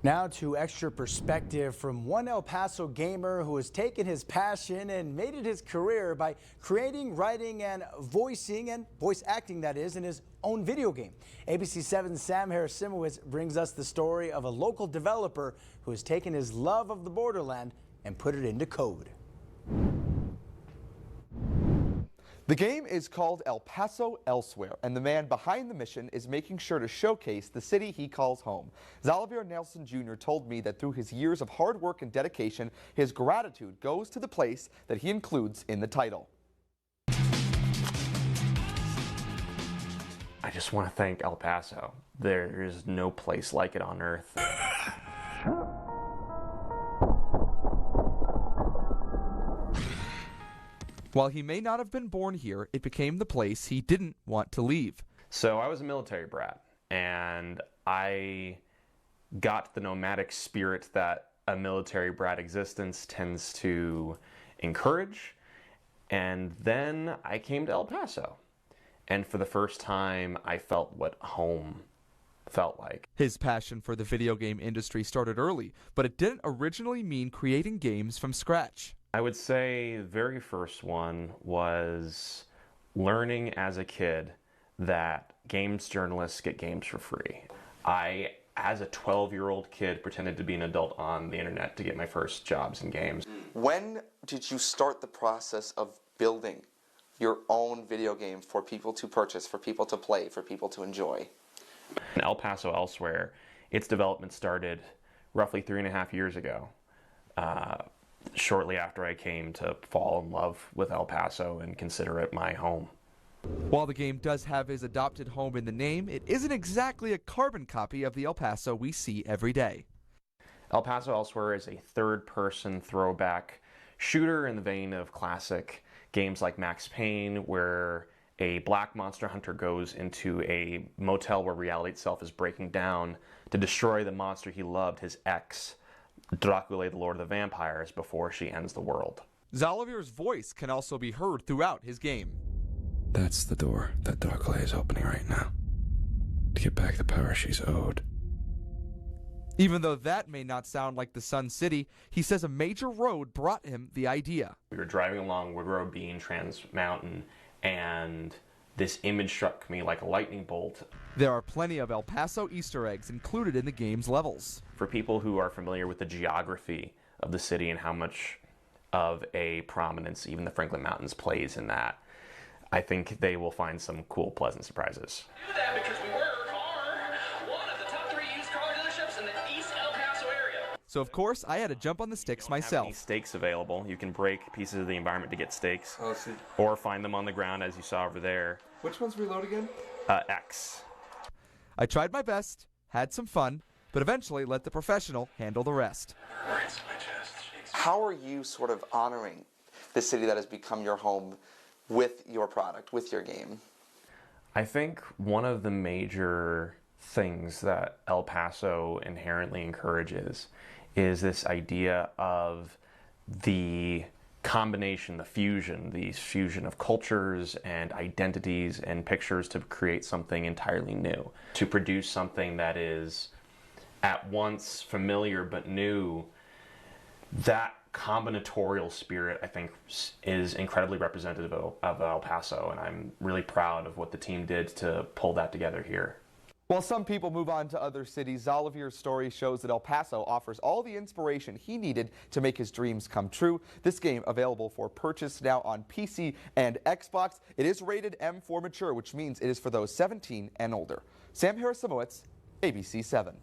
Now to extra perspective from one El Paso gamer who has taken his passion and made it his career by creating, writing, and voice acting, that is, in his own video game. ABC 7's Sam Harris-Simowitz brings us the story of a local developer who has taken his love of the borderland and put it into code. The game is called El Paso Elsewhere, and the man behind the mission is making sure to showcase the city he calls home. Xalavier Nelson Jr. told me that through his years of hard work and dedication, his gratitude goes to the place that he includes in the title. I just want to thank El Paso. There is no place like it on earth. While he may not have been born here, it became the place he didn't want to leave. So I was a military brat, and I got the nomadic spirit that a military brat existence tends to encourage. And then I came to El Paso. And for the first time, I felt what home felt like. His passion for the video game industry started early, but it didn't originally mean creating games from scratch. I would say the very first one was learning as a kid that games journalists get games for free. I, as a 12-year-old kid, pretended to be an adult on the internet to get my first jobs in games. When did you start the process of building your own video game for people to purchase, for people to play, for people to enjoy? In El Paso Elsewhere, its development started roughly 3.5 years ago. Shortly after I came to fall in love with El Paso and consider it my home. While the game does have his adopted home in the name, it isn't exactly a carbon copy of the El Paso we see every day. El Paso Elsewhere is a third-person throwback shooter in the vein of classic games like Max Payne, where a black monster hunter goes into a motel where reality itself is breaking down to destroy the monster he loved, his ex, Dracula, the Lord of the Vampires, before she ends the world. Xalavier's voice can also be heard throughout his game. That's the door that Dracula is opening right now, to get back the power she's owed. Even though that may not sound like the Sun City, he says a major road brought him the idea. We were driving along Wood Road Bean Trans Mountain, and this image struck me like a lightning bolt. There are plenty of El Paso Easter eggs included in the game's levels. For people who are familiar with the geography of the city and how much of a prominence even the Franklin Mountains plays in that, I think they will find some cool, pleasant surprises. Do that because we were one of the top 3 used car dealerships in the East El Paso area. So of course, I had to jump on the sticks myself. Any steaks available. You can break pieces of the environment to get steaks. Oh, see. Or find them on the ground as you saw over there. Which ones reload again? X. I tried my best, had some fun, but eventually let the professional handle the rest. How are you sort of honoring the city that has become your home with your product, with your game? I think one of the major things that El Paso inherently encourages is this idea of the combination, the fusion of cultures and identities and pictures to create something entirely new, to produce something that is at once familiar but new. That combinatorial spirit, I think, is incredibly representative of El Paso, and I'm really proud of what the team did to pull that together here. While some people move on to other cities, Xalavier's story shows that El Paso offers all the inspiration he needed to make his dreams come true. This game available for purchase now on PC and Xbox. It is rated M for mature, which means it is for those 17 and older. Sam Harris-Simowitz, ABC 7.